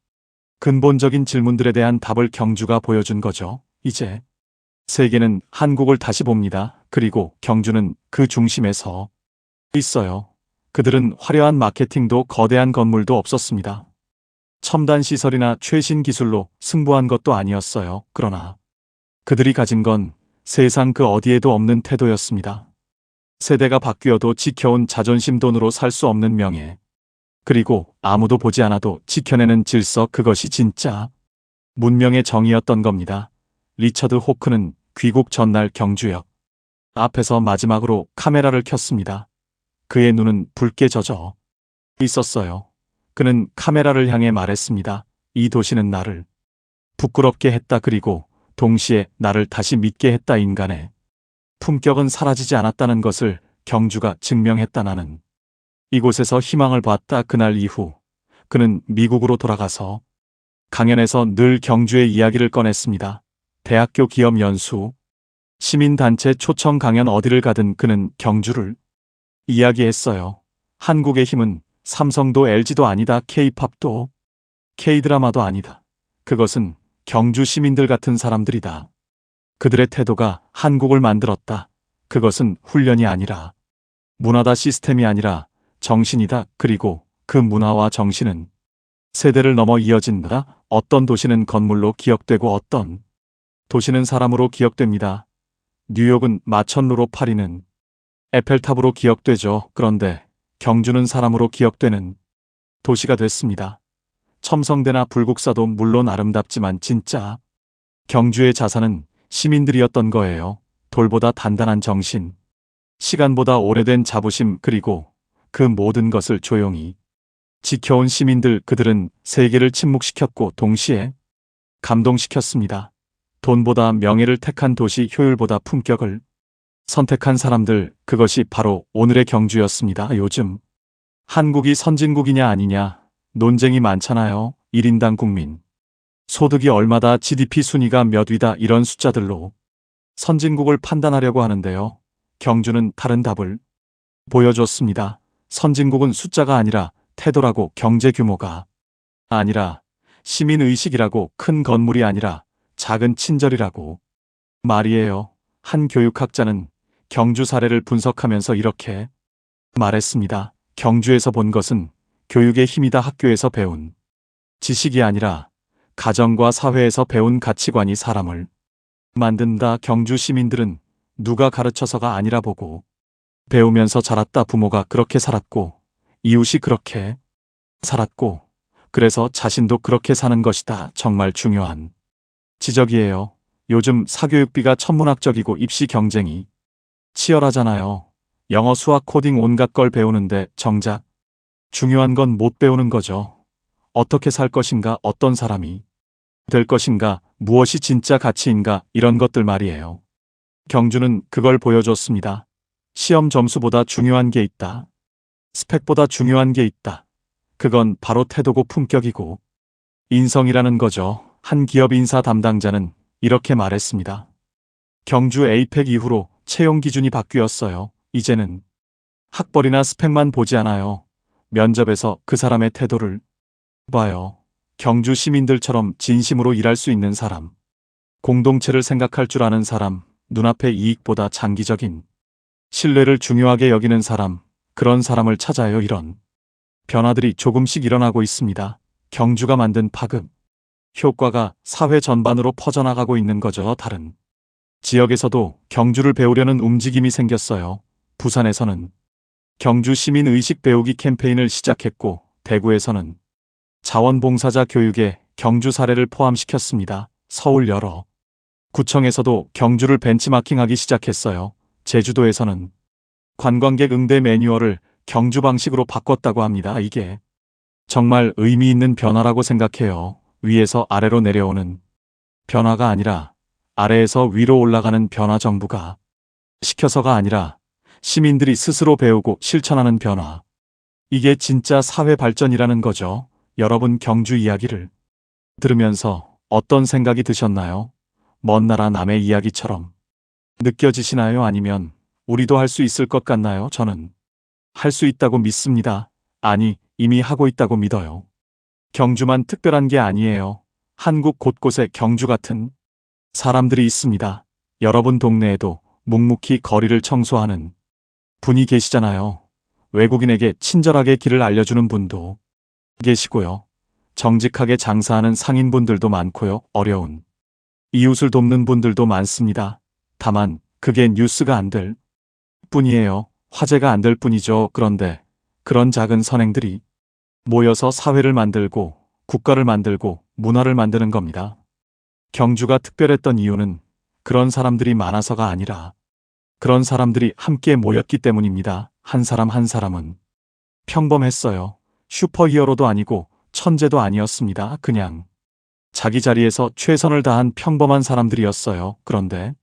근본적인 질문들에 대한 답을 경주가 보여준 거죠. 이제 세계는 한국을 다시 봅니다. 그리고 경주는 그 중심에서 있어요. 그들은 화려한 마케팅도 거대한 건물도 없었습니다. 첨단 시설이나 최신 기술로 승부한 것도 아니었어요. 그러나 그들이 가진 건 세상 그 어디에도 없는 태도였습니다. 세대가 바뀌어도 지켜온 자존심, 돈으로 살 수 없는 명예, 그리고 아무도 보지 않아도 지켜내는 질서, 그것이 진짜 문명의 정의였던 겁니다. 리처드 호크는 귀국 전날 경주역 앞에서 마지막으로 카메라를 켰습니다. 그의 눈은 붉게 젖어 있었어요. 그는 카메라를 향해 말했습니다. 이 도시는 나를 부끄럽게 했다. 그리고 동시에 나를 다시 믿게 했다. 인간의 품격은 사라지지 않았다는 것을 경주가 증명했다. 나는 이곳에서 희망을 봤다. 그날 이후 그는 미국으로 돌아가서 강연에서 늘 경주의 이야기를 꺼냈습니다. 대학교 기업 연수, 시민단체 초청 강연, 어디를 가든 그는 경주를 이야기했어요. 한국의 힘은 삼성도 LG도 아니다. K-팝도 K-드라마도 아니다. 그것은 경주 시민들 같은 사람들이다. 그들의 태도가 한국을 만들었다. 그것은 훈련이 아니라 문화다. 시스템이 아니라 정신이다. 그리고 그 문화와 정신은 세대를 넘어 이어진다. 어떤 도시는 건물로 기억되고 어떤 도시는 사람으로 기억됩니다. 뉴욕은 마천루로, 파리는 에펠탑으로 기억되죠. 그런데 경주는 사람으로 기억되는 도시가 됐습니다. 첨성대나 불국사도 물론 아름답지만 진짜 경주의 자산은 시민들이었던 거예요. 돌보다 단단한 정신, 시간보다 오래된 자부심, 그리고 그 모든 것을 조용히 지켜온 시민들. 그들은 세계를 침묵시켰고 동시에 감동시켰습니다. 돈보다 명예를 택한 도시, 효율보다 품격을 선택한 사람들, 그것이 바로 오늘의 경주였습니다. 요즘 한국이 선진국이냐 아니냐 논쟁이 많잖아요. 1인당 국민 소득이 얼마다, GDP 순위가 몇 위다, 이런 숫자들로 선진국을 판단하려고 하는데요. 경주는 다른 답을 보여줬습니다. 선진국은 숫자가 아니라 태도라고, 경제 규모가 아니라 시민의식이라고, 큰 건물이 아니라 작은 친절이라고 말이에요. 한 교육학자는 경주 사례를 분석하면서 이렇게 말했습니다. 경주에서 본 것은 교육의 힘이다. 학교에서 배운 지식이 아니라 가정과 사회에서 배운 가치관이 사람을 만든다. 경주 시민들은 누가 가르쳐서가 아니라 보고 배우면서 자랐다. 부모가 그렇게 살았고 이웃이 그렇게 살았고 그래서 자신도 그렇게 사는 것이다. 정말 중요한 지적이에요. 요즘 사교육비가 천문학적이고 입시 경쟁이 치열하잖아요. 영어, 수학, 코딩 온갖 걸 배우는데 정작 중요한 건 못 배우는 거죠. 어떻게 살 것인가, 어떤 사람이 될 것인가, 무엇이 진짜 가치인가 이런 것들 말이에요. 경주는 그걸 보여줬습니다. 시험 점수보다 중요한 게 있다. 스펙보다 중요한 게 있다. 그건 바로 태도고 품격이고 인성이라는 거죠. 한 기업 인사 담당자는 이렇게 말했습니다. 경주 에이펙 이후로 채용 기준이 바뀌었어요. 이제는 학벌이나 스펙만 보지 않아요. 면접에서 그 사람의 태도를 봐요. 경주 시민들처럼 진심으로 일할 수 있는 사람, 공동체를 생각할 줄 아는 사람, 눈앞의 이익보다 장기적인 신뢰를 중요하게 여기는 사람, 그런 사람을 찾아요. 이런 변화들이 조금씩 일어나고 있습니다. 경주가 만든 파급 효과가 사회 전반으로 퍼져나가고 있는 거죠. 다른 지역에서도 경주를 배우려는 움직임이 생겼어요. 부산에서는 경주 시민 의식 배우기 캠페인을 시작했고 대구에서는 자원봉사자 교육에 경주 사례를 포함시켰습니다. 서울 여러 구청에서도 경주를 벤치마킹하기 시작했어요. 제주도에서는 관광객 응대 매뉴얼을 경주 방식으로 바꿨다고 합니다. 이게 정말 의미 있는 변화라고 생각해요. 위에서 아래로 내려오는 변화가 아니라 아래에서 위로 올라가는 변화, 정부가 시켜서가 아니라 시민들이 스스로 배우고 실천하는 변화. 이게 진짜 사회 발전이라는 거죠. 여러분 경주 이야기를 들으면서 어떤 생각이 드셨나요? 먼 나라 남의 이야기처럼 느껴지시나요? 아니면 우리도 할 수 있을 것 같나요? 저는 할 수 있다고 믿습니다. 아니, 이미 하고 있다고 믿어요. 경주만 특별한 게 아니에요. 한국 곳곳에 경주 같은 사람들이 있습니다. 여러분 동네에도 묵묵히 거리를 청소하는 분이 계시잖아요. 외국인에게 친절하게 길을 알려주는 분도 계시고요. 정직하게 장사하는 상인분들도 많고요. 어려운 이웃을 돕는 분들도 많습니다. 다만 그게 뉴스가 안 될 뿐이에요. 화제가 안 될 뿐이죠. 그런데 그런 작은 선행들이 모여서 사회를 만들고 국가를 만들고 문화를 만드는 겁니다. 경주가 특별했던 이유는 그런 사람들이 많아서가 아니라 그런 사람들이 함께 모였기 때문입니다. 한 사람 한 사람은 평범했어요. 슈퍼히어로도 아니고 천재도 아니었습니다. 그냥 자기 자리에서 최선을 다한 평범한 사람들이었어요. 그런데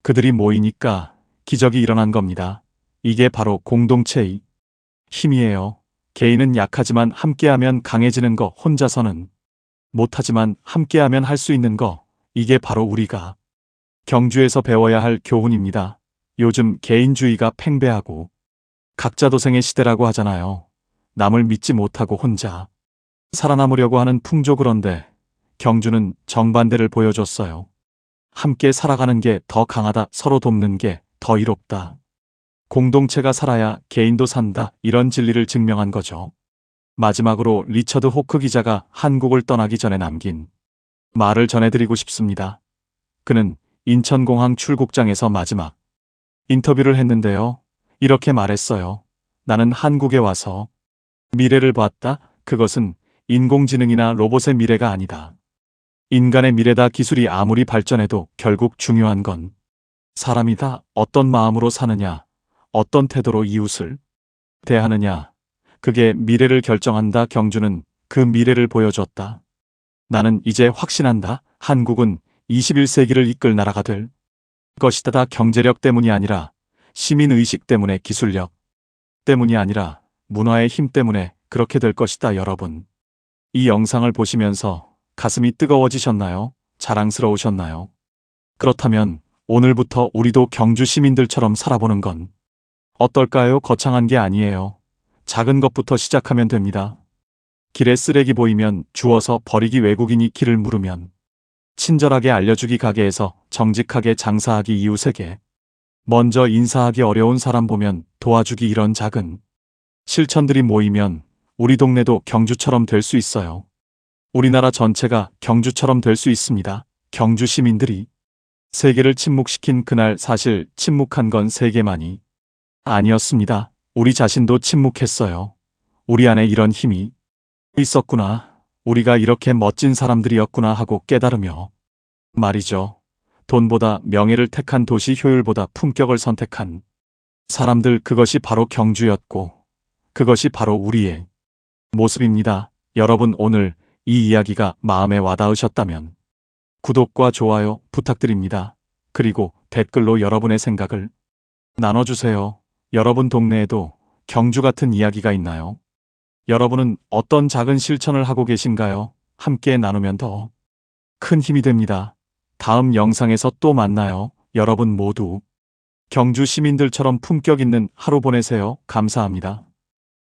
그들이 모이니까 기적이 일어난 겁니다. 이게 바로 공동체의 힘이에요. 개인은 약하지만 함께하면 강해지는 거, 혼자서는 못하지만 함께하면 할 수 있는 거, 이게 바로 우리가 경주에서 배워야 할 교훈입니다. 요즘 개인주의가 팽배하고 각자도생의 시대라고 하잖아요. 남을 믿지 못하고 혼자 살아남으려고 하는 풍조. 그런데 경주는 정반대를 보여줬어요. 함께 살아가는 게 더 강하다. 서로 돕는 게 더 이롭다. 공동체가 살아야 개인도 산다. 이런 진리를 증명한 거죠. 마지막으로 리처드 호크 기자가 한국을 떠나기 전에 남긴 말을 전해드리고 싶습니다. 그는 인천공항 출국장에서 마지막 인터뷰를 했는데요. 이렇게 말했어요. 나는 한국에 와서 미래를 봤다. 그것은 인공지능이나 로봇의 미래가 아니다. 인간의 미래다. 기술이 아무리 발전해도 결국 중요한 건 사람이다. 어떤 마음으로 사느냐, 어떤 태도로 이웃을 대하느냐, 그게 미래를 결정한다. 경주는 그 미래를 보여줬다. 나는 이제 확신한다. 한국은 21세기를 이끌 나라가 될 것이다. 다 경제력 때문이 아니라 시민의식 때문에, 기술력 때문이 아니라 문화의 힘 때문에 그렇게 될 것이다. 여러분, 이 영상을 보시면서 가슴이 뜨거워지셨나요? 자랑스러우셨나요? 그렇다면 오늘부터 우리도 경주 시민들처럼 살아보는 건 어떨까요? 거창한 게 아니에요. 작은 것부터 시작하면 됩니다. 길에 쓰레기 보이면 주워서 버리기, 외국인이 길을 물으면 친절하게 알려주기, 가게에서 정직하게 장사하기, 이웃에게 먼저 인사하기 어려운 사람 보면 도와주기, 이런 작은 실천들이 모이면 우리 동네도 경주처럼 될 수 있어요. 우리나라 전체가 경주처럼 될 수 있습니다. 경주 시민들이 세계를 침묵시킨 그날, 사실 침묵한 건 세계만이 아니었습니다. 우리 자신도 침묵했어요. 우리 안에 이런 힘이 있었구나. 우리가 이렇게 멋진 사람들이었구나 하고 깨달으며 말이죠. 돈보다 명예를 택한 도시, 효율보다 품격을 선택한 사람들, 그것이 바로 경주였고 그것이 바로 우리의 모습입니다. 여러분, 오늘 이 이야기가 마음에 와닿으셨다면 구독과 좋아요 부탁드립니다. 그리고 댓글로 여러분의 생각을 나눠주세요. 여러분 동네에도 경주 같은 이야기가 있나요? 여러분은 어떤 작은 실천을 하고 계신가요? 함께 나누면 더 큰 힘이 됩니다. 다음 영상에서 또 만나요. 여러분 모두 경주 시민들처럼 품격 있는 하루 보내세요. 감사합니다.